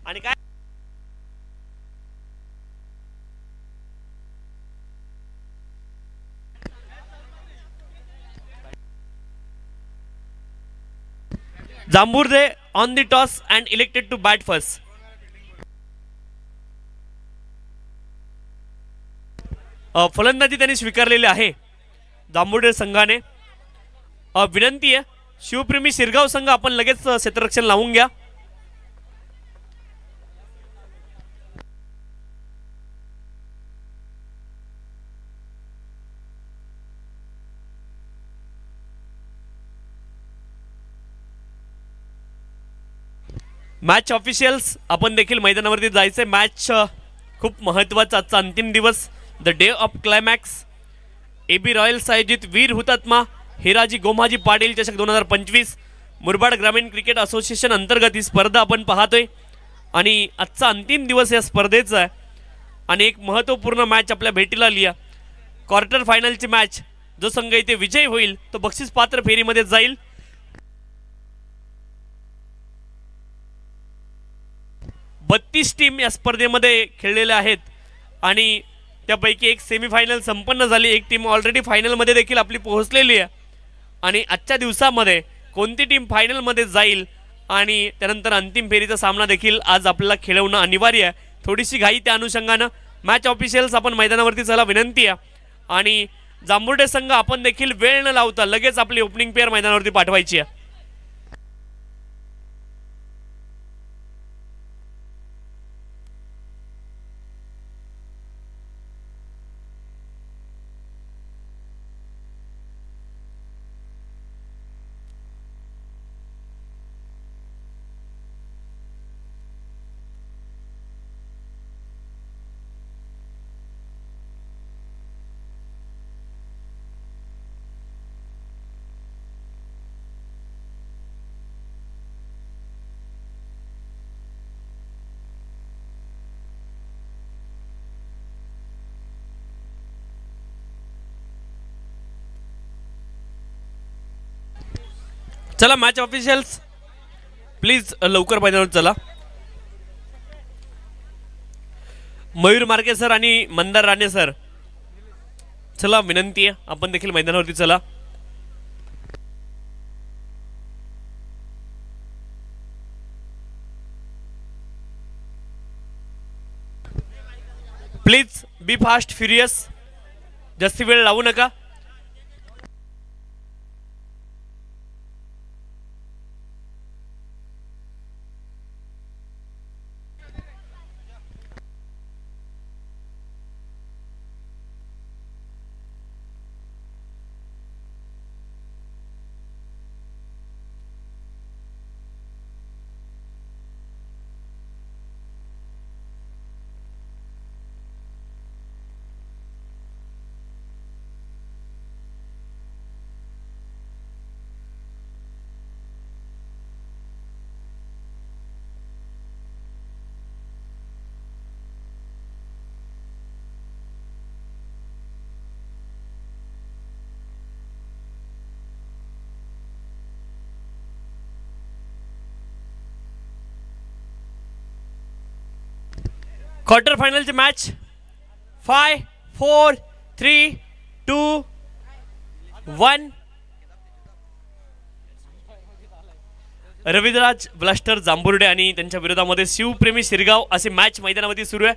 आणि काय Jambhurde won the toss and elected to bat first. फलंदाजी त्यांनी स्वीकारलेली आहे जांभुर्दे संघाने. विनंती आहे शिवप्रेमी शिरगाव संघ आपण लगेच क्षेत्ररक्षण लावून घ्या. मॅच ऑफिशियल्स आपण देखील मैदानावरती जायचंय. मॅच खूप महत्त्वाचा आजचा अंतिम दिवस, the day of climax. AB Royals आयोजित वीर हुतात्मा हिराजी गोमाजी पाटील चषक 2025 मुरबाड ग्रामीण क्रिकेट असोसिएशन अंतर्गत ही स्पर्धा आपण पाहतोय आणि आजचा अंतिम दिवस या स्पर्धेचा आहे. आणि एक महत्त्वपूर्ण मॅच आपल्या भेटीला आली आहे. क्वार्टर फायनलची मॅच. जो संघ इथे विजयी होईल तो बक्षीस पात्र फेरीमध्ये जाईल. 32 टीम या स्पर्धेमध्ये खेळलेल्या आहेत आणि त्यापैकी एक सेमीफायनल संपन्न झाली. एक टीम ऑलरेडी फायनलमध्ये देखील आपली पोहोचलेली आहे. आणि आजच्या दिवसामध्ये कोणती टीम फायनलमध्ये जाईल आणि त्यानंतर अंतिम फेरीचा सामना देखील आज आपल्याला खेळवणं अनिवार्य आहे. थोडीशी घाई त्या अनुषंगानं. मॅच ऑफिशियल्स आपण मैदानावरती चला विनंती आहे. आणि जांभुर्दे संघ आपण देखील वेळ न लावता लगेच आपली ओपनिंग पेअर मैदानावरती पाठवायची आहे. चला मॅच ऑफिशियल्स प्लीज लवकर मैदानावर चला. मयूर मार्के सर आणि मंदार राणे सर चला विनंती आहे आपण देखील मैदानावरती चला. Please be fast furious. जास्ती वेळ लावू नका. क्वार्टर फायनलची मॅच 5 4 3 2 1. रविराज ब्लास्टर जांभुर्डे आणि त्यांच्या विरोधामध्ये शिवप्रेमी शिरगाव असे मॅच मैदानामध्ये सुरू आहे.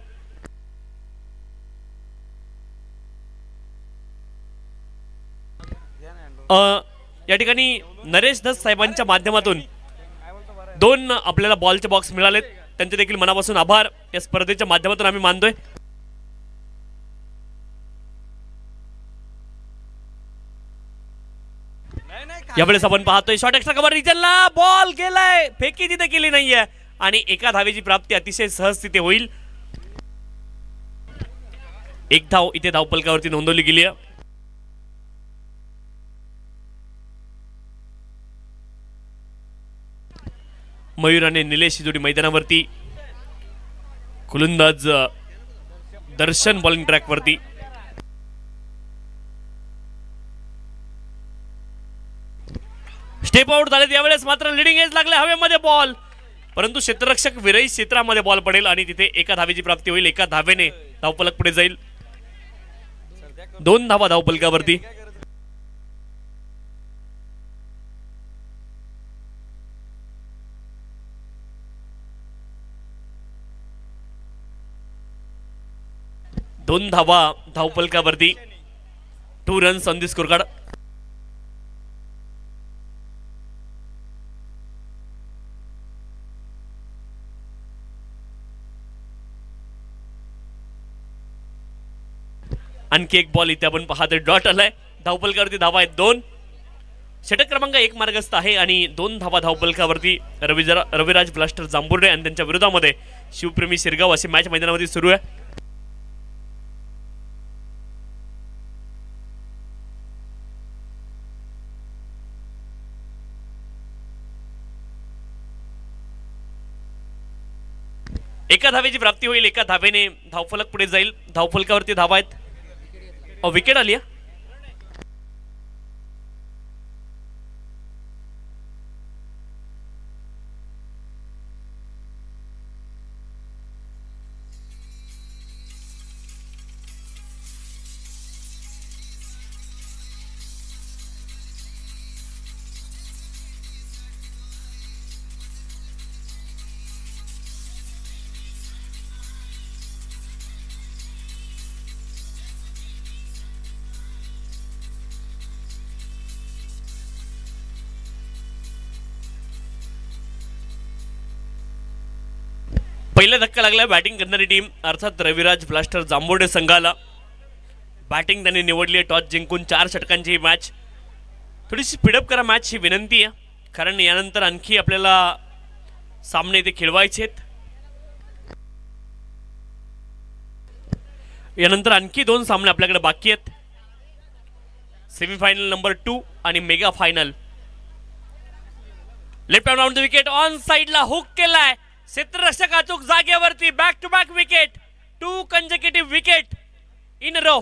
या ठिकाणी नरेश दस साहेबांच्या माध्यमातून 2 आपल्याला बॉलचे बॉक्स मिळालेत. त्यांचे देखील मनापासून आभार या स्पर्धेच्या माध्यमातून आम्ही मानतोय. यावेळेस आपण पाहतोय शॉट एक्स्ट्रा कव्हर रिजनला बॉल गेलाय. फेकी तिथे केली नाहीये आणि एका धावेची प्राप्ती अतिशय सहज तिथे होईल. एक धाव इथे धावफलकावरती नोंदवली गेली आहे. मयूर आणि निलेश जोडी मैदानावरती. गोलंदाज दर्शन बॉलिंग ट्रॅक वरती. स्टेप आउट झाले यावेळेस मात्र लिडिंग एज लागले हवेमध्ये बॉल परंतु क्षेत्ररक्षक विरहित क्षेत्रामध्ये बॉल पडेल आणि तिथे एका धावेची प्राप्ती होईल. एका धावेने धावफलक पुढे जाईल. 2 धावा धावफलकावरती. दोन धावा धावफलकावरती. 2 runs on the score card. आणखी एक बॉल इथे आपण पाहतोय डॉट आलाय. धावफलकावरती धावा आहेत 2. षटक क्रमांक 1 मार्गस्थ आहे आणि 2 धावा धावफलकावरती. रविराज ब्लास्टर जांभुर्डे आणि त्यांच्या विरोधामध्ये शिवप्रेमी शिरगाव अशी मॅच मैदानामध्ये सुरू आहे. एका धावेची प्राप्ती होईल. एका धावेने धावफलक पुढे जाईल. धावफलकावरती धावा आहेत. विकेट आली. पहिला धक्का लागला बॅटिंग करणारी टीम अर्थात रविराज ब्लास्टर जांभोर्डे संघाला. बॅटिंग त्यांनी निवडली आहे. टॉस जिंकून 4 षटकांची ही मॅच. थोडीशी स्पीडअप करा मॅच ही विनंती आहे, कारण यानंतर आणखी आपल्याला सामने इथे खेळवायचे आहेत. यानंतर आणखी 2 सामने आपल्याकडे बाकी आहेत. सेमीफायनल नंबर 2 आणि mega final. Left arm round the wicket on साइडला हुक केलाय. क्षेत्ररक्षक अचूक जागेवरती. Back to back wicket. 2 consecutive wicket in a row.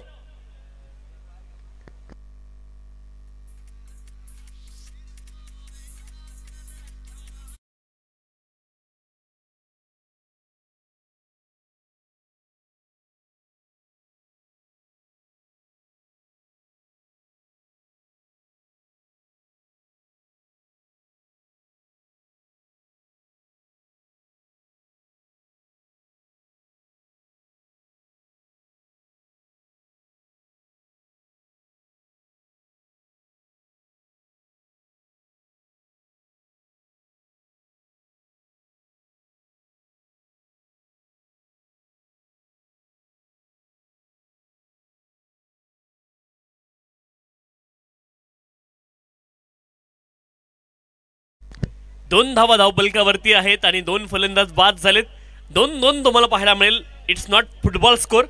दोन धावा धावफलकावरती आहेत आणि 2 फलंदाज बाद झालेत. 2-2 तुम्हाला पाहायला मिळेल. It's not football score,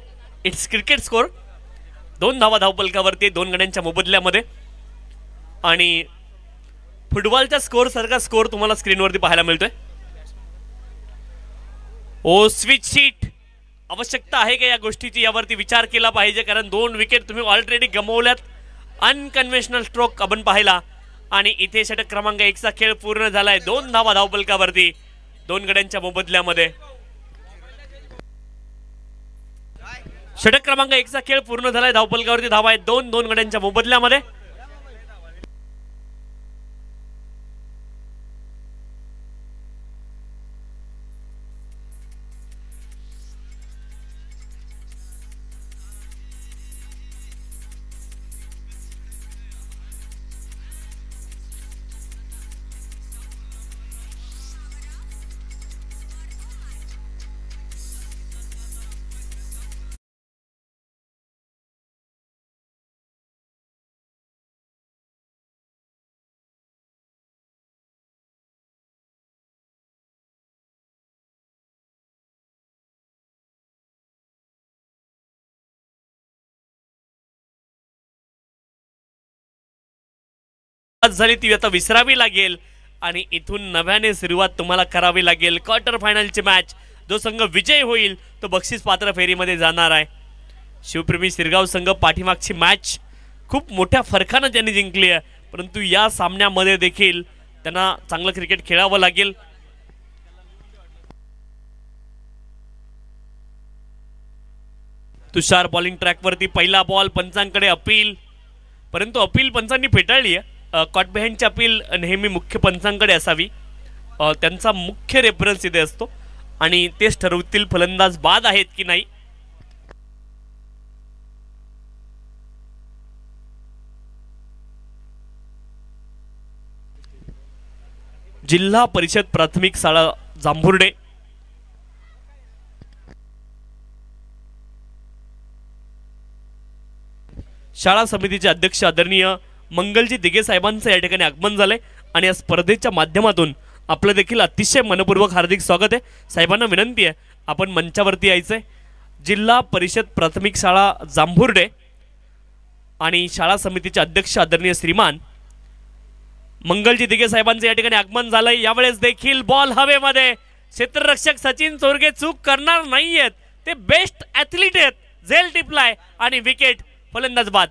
it's cricket score. 2 धावा धावफलकावरती 2 गड्यांच्या मोबदल्यामध्ये. आणि फुटबॉलच्या स्कोर सारखा स्कोर तुम्हाला स्क्रीनवरती पाहायला मिळतोय. ओ स्विच शीट. आवश्यकता आहे का या गोष्टीची, यावरती विचार केला पाहिजे, कारण 2 विकेट तुम्ही ऑलरेडी गमावल्यात. अनकन्व्हेन्शनल स्ट्रोक आपण पाहिला आणि इथे षटक क्रमांक 1 चा खेळ पूर्ण झालाय. 2 धावा धावफलकावरती 2 गड्यांच्या मोबदल्यामध्ये. षटक क्रमांक 1 चा खेळ पूर्ण झालाय. धावफलकावरती धावा आहेत 2 गड्यांच्या मोबदल्यामध्ये. झाली ती आता विसरावी लागेल आणि इथून नव्याने सुरुवात तुम्हाला करावी लागेल. क्वार्टर फायनलची मॅच. जो संघ विजय होईल तो बक्षीस पात्र फेरीमध्ये जाणार आहे. शिवप्रेमी शिरगाव संघ पाठीमागची मॅच खूप मोठ्या फरकाने त्यांनी जिंकली आहे, परंतु या सामन्यामध्ये देखील त्यांना चांगलं क्रिकेट खेळावं लागेल. तुषार बॉलिंग ट्रॅकवरती पहिला बॉल पंचांकडे अपील, परंतु अपील पंचांनी फेटाळली आहे. कॉट बिहाइंडची अपील नेहमी मुख्य पंचांकडे असावी, त्यांचा मुख्य रेफरन्स इथे असतो आणि तेच ठरवतील फलंदाज बाद आहेत की नाही. जिल्हा परिषद प्राथमिक शाळा जांभुर्डे शाळा समितीचे अध्यक्ष आदरणीय मंगलजी दिघे साहेबांचं या ठिकाणी आगमन झालंय आणि या स्पर्धेच्या माध्यमातून आपलं देखील अतिशय मनपूर्वक हार्दिक स्वागत आहे. साहेबांना विनंती आहे आपण मंचावरती यायचंय. जिल्हा परिषद प्राथमिक शाळा जांभुर्डे आणि शाळा समितीचे अध्यक्ष आदरणीय श्रीमान मंगलजी दिघे साहेबांचं या ठिकाणी आगमन झालंय. यावेळेस देखील बॉल हवेमध्ये, क्षेत्ररक्षक सचिन चोरगे चूक करणार नाहीयेत, ते बेस्ट ॲथलीट आहेत. झेल टिपलाय आणि विकेट, फलंदाज बाद.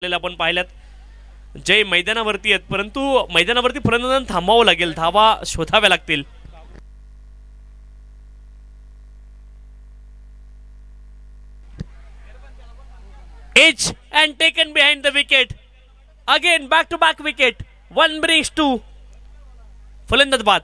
आपण पाहिल्यात जय मैदानावरती आहेत, परंतु मैदानावरती फलंदाजांना थांबावं लागेल, धावा शोधाव्या लागतील. Edge and taken behind the wicket, again back to back wicket, 1 brings 2, फलंदाज बाद.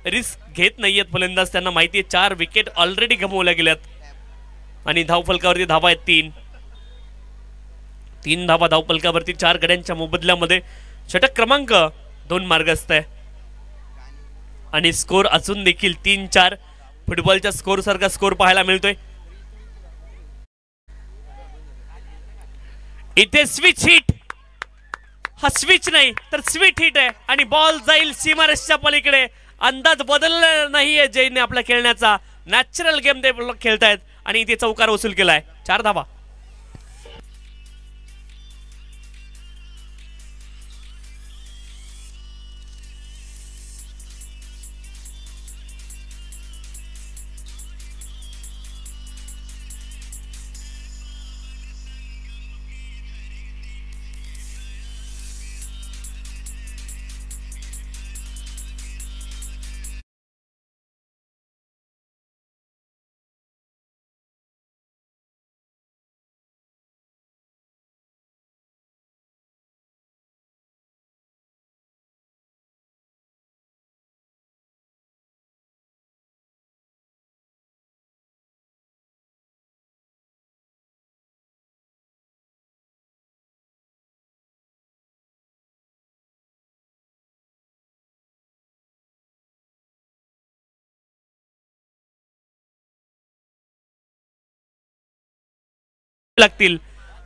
रिस्क घेत नाहीयेत फलंदाज, त्यांना माहिती आहे 4 विकेट ऑलरेडी गमावल्या गेल्यात आणि धावफलकावरती धावा आहेत 3 धावा धावफलकावरती 4 गड्यांच्या मोबदल्यामध्ये. षटक क्रमांक 2 मार्गस्थ आहे आणि स्कोर अजून देखील 3-4 फुटबॉलच्या स्कोर सारखा स्कोर पाहायला मिळतोय. इथे स्विच हिट, हा स्विच नाही तर स्वीट हिट आहे आणि बॉल जाईल सीमारेषेच्या पलीकडे. अंदाज बदलला नाहीये जयने आपल्या खेळण्याचा, नॅचरल गेम ते खेळतायत आणि इथे चौकार वसूल केलाय. 4 धावा. लागतील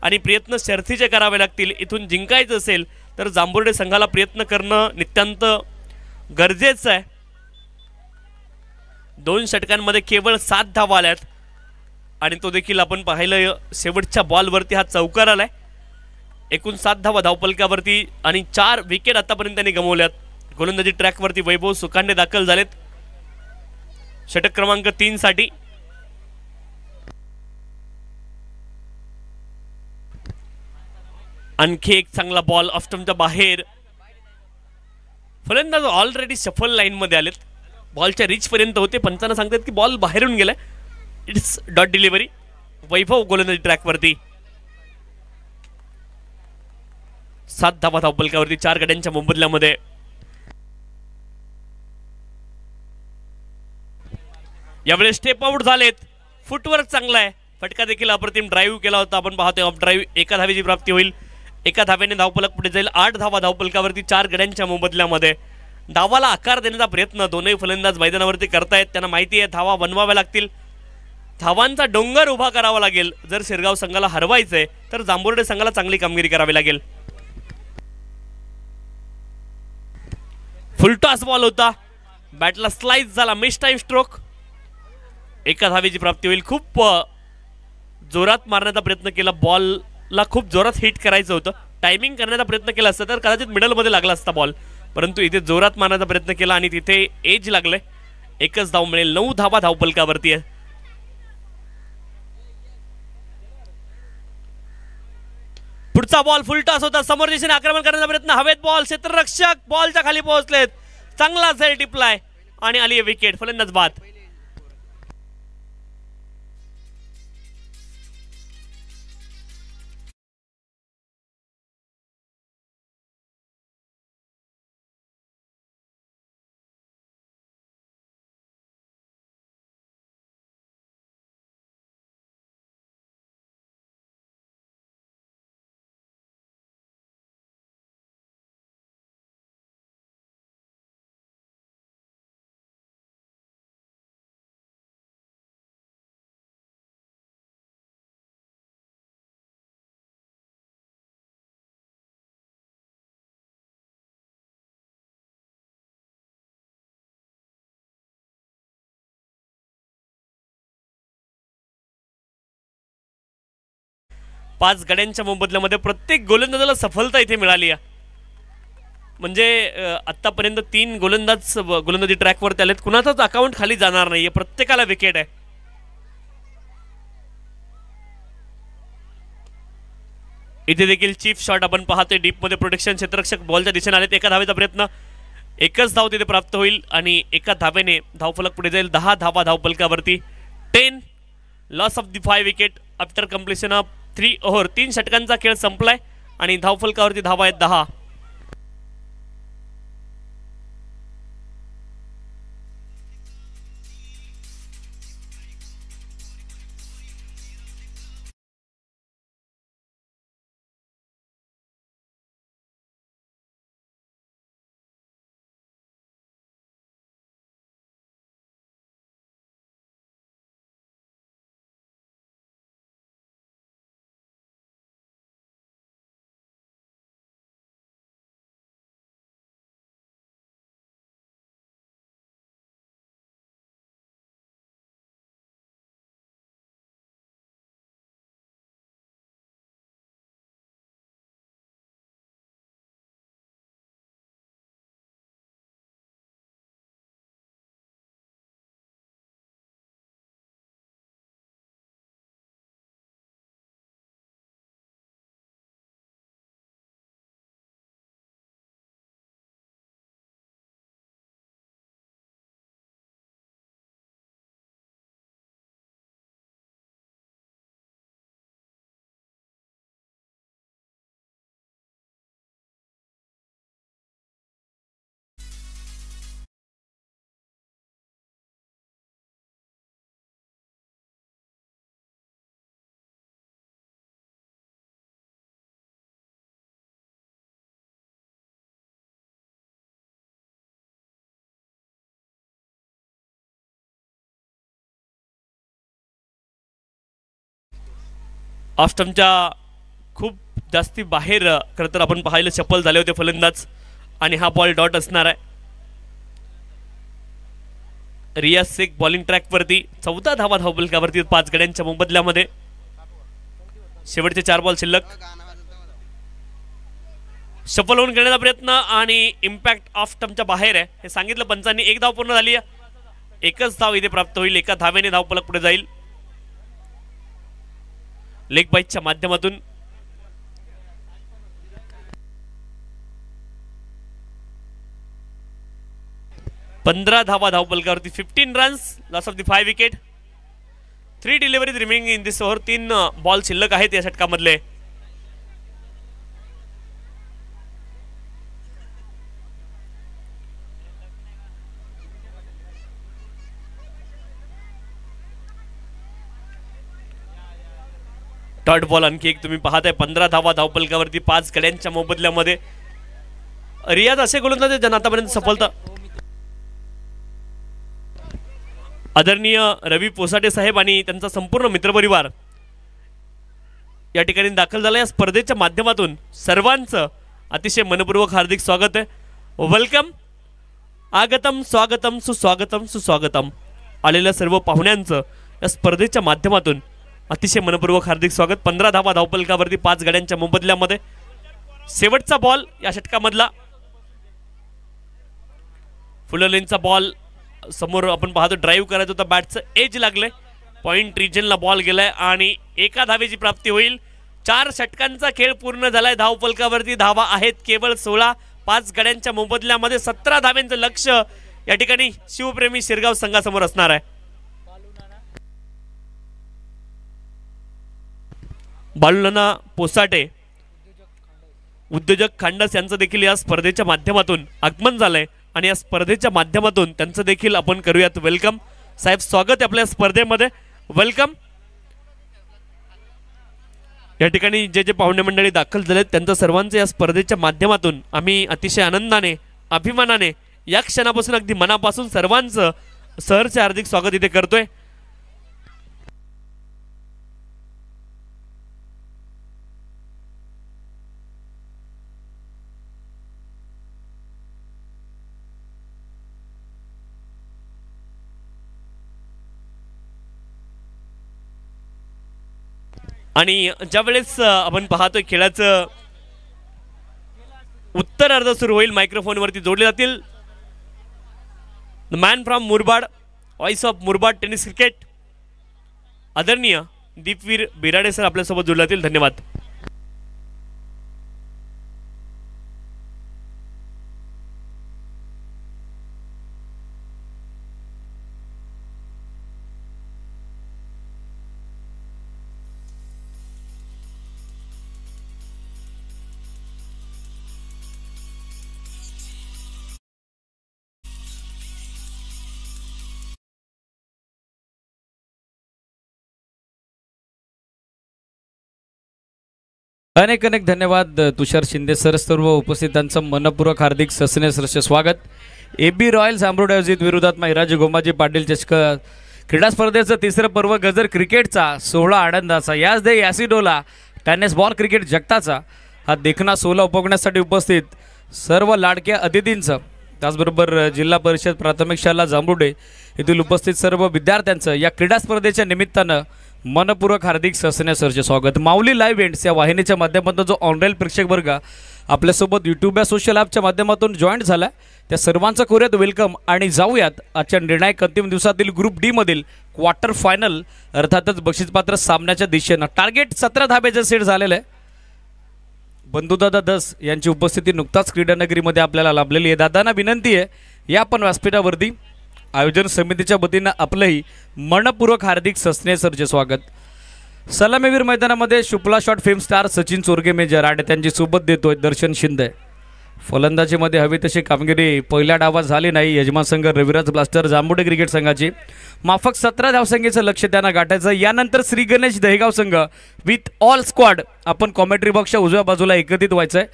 आणि प्रयत्न शर्थीचे करावे लागतील. इथून जिंकायचं असेल तर जांभुर्डे संघाला प्रयत्न करणं नितांत गरजेचं आहे. 2 षटकांमध्ये केवळ 7 धावा आल्यात आणि तो देखील आपण पाहिलं शेवटच्या बॉलवरती हा चौकार आलाय. एकूण 7 धावा धावपलकावरती आणि 4 विकेट आतापर्यंत त्यांनी गमावल्यात. गोलंदाजी ट्रॅकवरती वैभव सुखांडे दाखल झालेत. षटक क्रमांक 3 साठी. आणखी एक चांगला बॉल ऑफ स्टंपच्या बाहेर. फलंदाज ऑलरेडी सफल लाईन मध्ये आलेत, बॉलच्या रीच पर्यंत होते. पंचांना सांगतात की बॉल बाहेरून गेलाय. It's dot delivery. वैभव गोलंदाजी ट्रॅकवरती. 7 धावा धावपलकावरती 4 गड्यांच्या मोबदल्यामध्ये. यावेळेस स्टेप आउट झालेत. फुटवर्क चांगला आहे. फटका देखील अप्रतिम. ड्राईव्ह केला होता आपण पाहतोय. ऑफ ड्राईव्ह 1 धावेची प्राप्ती होईल. 1 धावेने धावपलक पुढे जाईल. 8 धावा धावपलकावरती 4 गड्यांच्या मोबदल्यामध्ये. धावाला आकार देण्याचा प्रयत्न दोनही फलंदाज मैदानावरती करतायत. त्यांना माहिती आहे धावा बनवाव्या लागतील, धावांचा डोंगर उभा करावा लागेल. जर शिरगाव संघाला हरवायचंय तर जांभुर्डे संघाला चांगली कामगिरी करावी लागेल. फुलटॉस बॉल होता. बॅटला स्लाइस झाला. Miss time stroke. 1 धावेची प्राप्ती होईल. खूप जोरात मारण्याचा प्रयत्न केला. बॉलला खूप जोरात हिट करायचं होतं. टायमिंग करण्याचा प्रयत्न केला असता तर कदाचित मिडलमध्ये लागला असता बॉल, परंतु इथे जोरात मारण्याचा प्रयत्न केला आणि तिथे एज लागले. 1च धाव मिळेल. 9 धावा धावपलकावरती आहे. पुढचा बॉल फुलटॉस होता. समोर दिशेने आक्रमण करण्याचा प्रयत्न. हवेत बॉल. क्षेत्ररक्षक बॉलच्या खाली पोहोचलेत. चांगला झेल टिपलाय आणि आली विकेट. फलंदाज बाद. पाच गड्यांच्या मोबदल्यामध्ये प्रत्येक गोलंदाजाला सफलता इथे मिळाली आहे. म्हणजे आतापर्यंत 3 गोलंदाजी ट्रॅकवरती आलेत. कुणाचाच अकाउंट खाली जाणार नाहीये. प्रत्येकाला विकेट आहे. इथे देखील चीफ शॉट आपण पाहतोय. डीप मध्ये प्रोटेक्शन. क्षेत्ररक्षक बॉलच्या दिशेने आलेत. 1 धावेचा प्रयत्न. 1च धाव तिथे प्राप्त होईल आणि 1 धावेने धावफलक पुढे जाईल. 10 धावा धावपलकावरती. 10 loss of the 5 wicket after completion of 3 over. 3 षटकांचा खेळ संपलाय आणि धावफलकावरती धावा आहेत 10. ऑफ स्टंपच्या खूप जास्ती बाहेर खरं तर आपण पाहिलं चप्पल झाले होते फलंदाज आणि हा बॉल डॉट असणार आहे. रियाज शेख बॉलिंग ट्रॅकवरती. 14 धावा धावपलकावरती 5 गड्यांच्या मोबदल्यामध्ये. शेवटचे 4 बॉल शिल्लक. सफल होऊन खेळण्याचा प्रयत्न आणि इम्पॅक्ट ऑफ स्टंपच्या बाहेर आहे. हे सांगितलं पंचांनी. 1 धाव पूर्ण झाली आहे. एकच धाव इथे प्राप्त होईल, एका धावेने धावफलक पुढे जाईल. लेग बाईटच्या माध्यमातून 15 धावा धावफलकावरती. 15 runs, loss of the 5 wicket. 3 deliveries remaining in this over. 3 ball शिल्लक आहेत या षटकामधले. डॉट बॉल आणखी एक तुम्ही पाहताय. 15 धावा धावफलकावरती 5 गड्यांच्या मोबदल्यामध्ये. रियाज असे गोलंदाज ज्यांना आतापर्यंत सफलता. आदरणीय रवी पोसाटे साहेब आणि त्यांचा संपूर्ण मित्रपरिवार या ठिकाणी दाखल झाला. या स्पर्धेच्या माध्यमातून सर्वांचं अतिशय मनपूर्वक हार्दिक स्वागत आहे. वेलकम, आगतम, स्वागतम, सुस्वागतम, सुस्वागतम. आलेल्या सर्व पाहुण्यांचं या स्पर्धेच्या माध्यमातून अतिशय मनपूर्वक हार्दिक स्वागत. 15 धावा धावफलकावरती 5 गड्यांच्या मोबदल्यामध्ये. शेवटचा बॉल या षटकामधला. फुललेनचा बॉल समोर आपण पाहतो. ड्राईव्ह करायचं होतं, बॅटचं एज लागलंय. पॉइंट रिजनला बॉल गेलाय आणि एका धावेची प्राप्ती होईल. 4 षटकांचा खेळ पूर्ण झालाय. धावफलकावरती धावा आहेत केवळ 16. 5 गड्यांच्या मोबदल्यामध्ये 17 धाव्यांचं लक्ष या ठिकाणी शिवप्रेमी शिरगाव संघासमोर असणार आहे. बाळूनाना पोसाटे, उद्योजक खांडस यांचं देखील या स्पर्धेच्या माध्यमातून आगमन झालंय आणि या स्पर्धेच्या माध्यमातून त्यांचं देखील आपण करूयात वेलकम. साहेब, स्वागत आहे आपल्या स्पर्धेमध्ये. वेलकम. या ठिकाणी जे जे पाहुणे मंडळी दाखल झालेत त्यांचं सर्वांचं या स्पर्धेच्या माध्यमातून आम्ही अतिशय आनंदाने, अभिमानाने या क्षणापासून अगदी मनापासून सर्वांचं सहर्ष हार्दिक स्वागत इथे करतोय. आणि ज्यावेळेस आपण पाहतोय खेळाचं उत्तर अर्ध सुरू होईल, मायक्रोफोनवरती जोडले जातील the man from Murbad, voice of Murbad tennis cricket, आदरणीय दीपवीर बिराडे सर आपल्यासोबत जोडले जातील. धन्यवाद. अनेक अनेक धन्यवाद तुषार शिंदे सर. सर्व उपस्थितांचं मनपूर्वक हार्दिक सस्ने सरसे स्वागत. AB रॉयल्स आंबरोड विरोधात महिराज गोमाजी पाटील चषक क्रीडा स्पर्धेचं तिसरं पर्व गजर क्रिकेटचा 16 आनंदाचा याच दे यासिडोला टेनिस बॉल क्रिकेट जगताचा हा देखणा 16 उपभोगण्यासाठी उपस्थित सर्व लाडक्या अतिथींचं, त्याचबरोबर जिल्हा परिषद प्राथमिक शाळा जांभरुडे येथील उपस्थित सर्व विद्यार्थ्यांचं या क्रीडा स्पर्धेच्या निमित्तानं मनपूर्वक हार्दिक सस्ने सरचे स्वागत. माऊली लाईव्ह इव्हेंट्स या वाहिनीच्या माध्यमातून जो ऑनलाईन प्रेक्षक वर्ग आपल्यासोबत यूट्यूब या सोशल ॲपच्या माध्यमातून जॉईंट झाला त्या सर्वांचं करूयात वेलकम. आणि जाऊयात आजच्या निर्णायक अंतिम दिवसातील ग्रुप डी मधील क्वार्टर फायनल अर्थातच बक्षीसपात्र सामन्याच्या दिशेनं. टार्गेट 17 धाब्याचं सेट झालेलं आहे. बंधुदादा दस यांची उपस्थिती नुकताच क्रीडानगरीमध्ये आपल्याला लाभलेली आहे. दादांना विनंती आहे या आपण व्यासपीठावरती. आयोजन समितीच्या वतीनं आपलंही मनपूर्वक हार्दिक सस्ने सरचे स्वागत. सलामीवीर मैदानामध्ये Shukla shot fame star Sachin Chorge major आणि त्यांची सोबत देतोय दर्शन शिंदे. फलंदाजीमध्ये हवी तशी कामगिरी पहिल्या डावात झाली नाही. यजमान संघ रविराज ब्लास्टर जांभुडे क्रिकेट संघाची माफक 17 धावसंख्येचं लक्ष त्यांना गाठायचं. यानंतर श्री गणेश दहेगाव संघ विथ ऑल स्क्वॉड आपण कॉमेंट्री बॉक्सच्या उजव्या बाजूला एकत्रित व्हायचं आहे.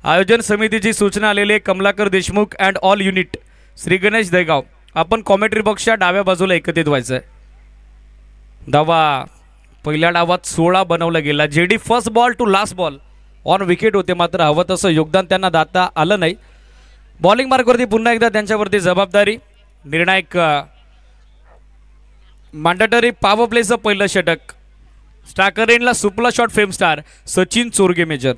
आयोजन समितीची सूचना आलेली आहे. Kamlakar Deshmukh and all unit Shri Ganesh Dahegaon आपण कॉमेंट्री बॉक्सच्या डाव्या बाजूला एकत्रित व्हायचं आहे. धावा पहिल्या डावात 16 बनवला गेला. JD first ball to last ball on wicket होते, मात्र हवं तसं योगदान त्यांना दाता आलं नाही. बॉलिंग मार्कवरती पुन्हा एकदा त्यांच्यावरती जबाबदारी. निर्णायक मॅन्डेटरी पॉवर प्लेचं पहिलं षटक. स्ट्रायकर एंडला सुपला shot fame star Sachin Chorge major.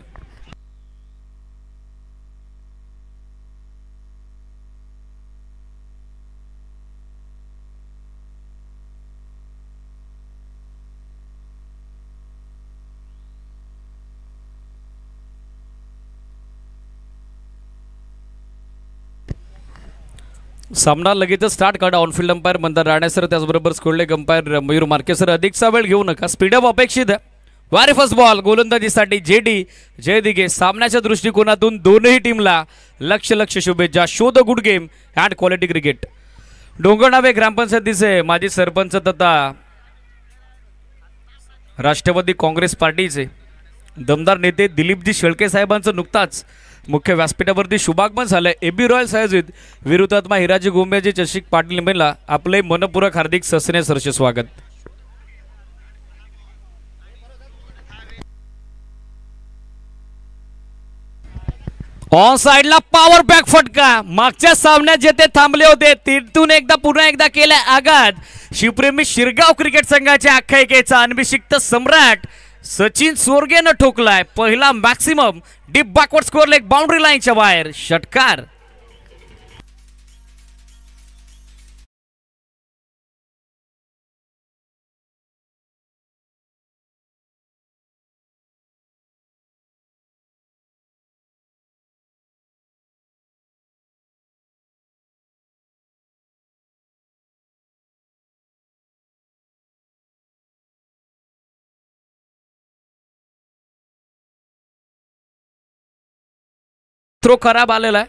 सामना लगेचच स्टार्ट करा. On field umpire Mandar Rane sir, त्याचबरोबर square leg umpire Mayur Marke sir. अधिकचा वेळ घेऊ नका, स्पीडअप अपेक्षित आहे. वारे फर्स्ट बॉल गोलंदाजीसाठी जेडी जयदिगे. सामन्याच्या दृष्टिकोनातून दोनही टीमला लक्ष शुभेच्छा. Show the good game and quality cricket. Dongarnave ग्रामपंचायतीचे माजी सरपंच तथा राष्ट्रवादी काँग्रेस पार्टीचे दमदार नेते दिलीपजी शेळके साहेबांचं नुकताच मुख्य व्यासपीठावरती शुभागमन झालंय. एबी रॉयल्स आयोजित वीरहुतात्मा हिराजी गोंब्याजी चषक पाटील मेला आपले मनपूर्वक हार्दिक सस्ने सरसे स्वागत. ऑन साइडला पॉवर बॅक फटका. मागच्या सामन्यात जेथे थांबले होते तिथून पुन्हा एकदा केलाय आघात. शिवप्रेमी शिरगाव क्रिकेट संघाच्या आख्यायिकेचा अनभिषिक्त सम्राट सचिन सोरगेनं ठोकलाय पहिला maximum deep backward score leg boundary लाईनच्या बाहेर. षटकार. थ्रो खराब आलेला आहे.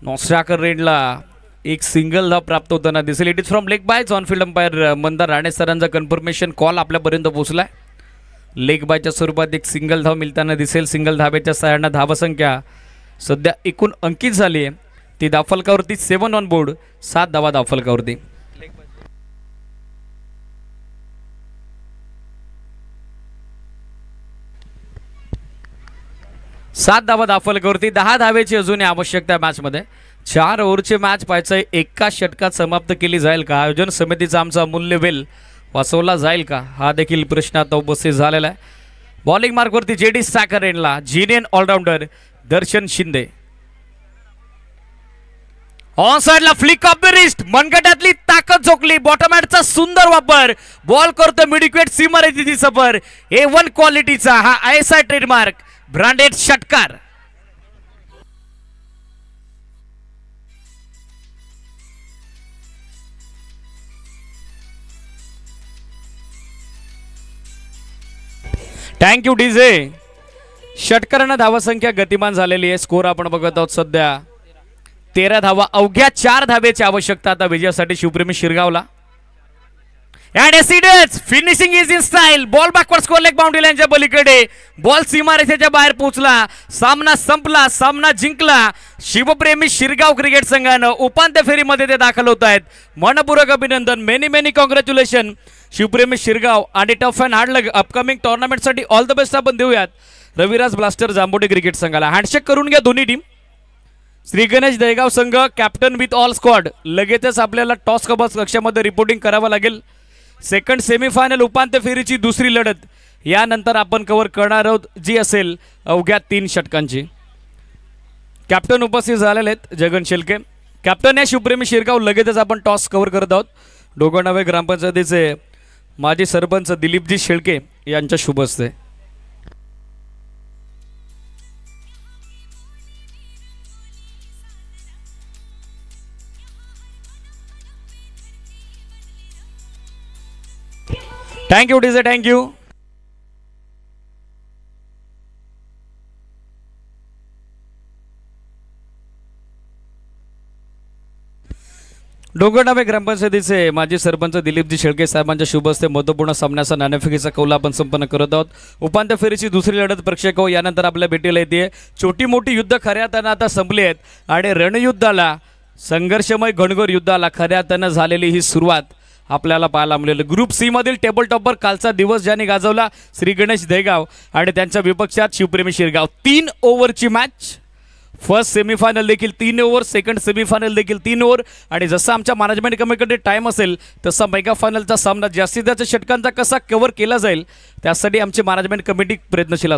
नॉस्ट्राकर रेडला एक सिंगल धाव प्राप्त होताना दिसेल. इट इज फ्रॉम लेग बायच. ऑनफिल्ड अंपायर मंदार राणे सरांचा कन्फर्मेशन कॉल आपल्यापर्यंत पोहोचलाय. लेग बायच्या स्वरूपात एक सिंगल धाव मिळताना दिसेल. सिंगल धाब्याच्या सहाय्याने धावसंख्या सध्या एकूण अंकित झाली आहे. ती धावफलकावरती 7 ऑन बोर्ड, 7 धावा धावफलकावरती. 7 धावा धावफलकावरती. 10 धावेची अजून आवश्यकता मॅचमध्ये. 4 ओव्हरची मॅच पाहायचं. एका षटकात समाप्त केली जाईल का? आयोजन समितीचा आमचा अमूल्य वेल वाचवला जाईल का? हा देखील प्रश्न आता उपस्थित झालेला आहे. बॉलिंग मार्कवरती जेडी स्टॅकर एंडला genuine allrounder Darshan Shinde. On साइडला फ्लिक ऑफ द रिस्ट. मनगटातली ताकद झोकली. बॉटम हँडचा सुंदर वापर. बॉल करतो मिडविकेट सीमारेषेची सफर. A1 क्वालिटीचा हा ISI ट्रेडमार्क ब्रँडेड षटकार. Thank you DJ. षटकारांना धावासंख्या गतिमान झालेली आहे. स्कोर आपण बघत आहोत सध्या 13 धावा. अवघ्या 4 धावेची आवश्यकता आता विजयासाठी शिवप्रेमी शिरगावला. And yes, it is. Finishing is in style. Ball backward score leg boundary लाईनच्या पलीकडे. बॉल सीमारेषेच्या बाहेर पोहोचला. सामना संपला. सामना जिंकला. शिवप्रेमी शिरगाव क्रिकेट संघानं उपांत्य फेरीमध्ये ते दाखल होत आहेत. मनपूर्वक अभिनंदन. Many congratulation Shivpremi Shirgaon. आणि tough and hard luck upcoming टुर्नामेंटसाठी ऑल द बेस्ट आपण देऊयात रविराज ब्लास्टर जांभोटे क्रिकेट संघाला. हँडशेक करून घ्या दोन्ही टीम. श्री गणेश दहेगाव संघ कॅप्टन विथ ऑल स्क्वॉड. लगेचच आपल्याला टॉस कबस कक्षामध्ये रिपोर्टिंग करावं लागेल. सेकंड सेमीफायनल उपांत्य फेरीची दुसरी लढत यानंतर आपण कव्हर करणार आहोत, जी असेल अवघ्या 3 षटकांची. कॅप्टन उपस्थित झालेले आहेत जगन शेलके. कॅप्टन या शिवप्रेमी शिरगाव. लगेचच आपण टॉस कव्हर करत आहोत. डोंगरनावे ग्रामपंचायतीचे माजी सरपंच दिलीपजी शेळके यांच्या शुभ हस्ते. Thank you DJ. थँक्यू. डोंगरनावे ग्रामपंचायतीचे माजी सरपंच दिलीपजी शेळके साहेबांच्या शुभ हस्ते महत्त्वपूर्ण सामन्याचा नाणेफेकीचा कौल आपण संपन्न करत आहोत. उपांत्य फेरीची दुसरी लढत प्रेक्षक हो यानंतर आपल्या भेटीला येते. छोटी मोठी युद्ध खऱ्या अर्थानं आता संपली आहेत आणि रणयुद्धाला, संघर्षमय घनघोर युद्धाला खऱ्या अर्थानं झालेली ही सुरुवात आपल्याला पाहायला मिळेल. ग्रुप सी मधील टेबल टॉपर कालचा दिवस ज्याने गाजवला श्री गणेश दहेगाव आणि त्यांच्या विपक्षात शिवप्रेमी शिरगाव. 3 ओव्हरची मॅच. फर्स्ट सेमीफायनल देखील 3 ओव्हर, सेकंड सेमीफायनल देखील 3 ओव्हर. आणि जसं आमच्या मॅनेजमेंट कमिटीकडे टाइम असेल तसा मेगा फायनलचा सामना जास्तीत जास्त षटकांचा कसा कव्हर केला जाईल त्यासाठी आमची मॅनेजमेंट कमिटी प्रयत्नशील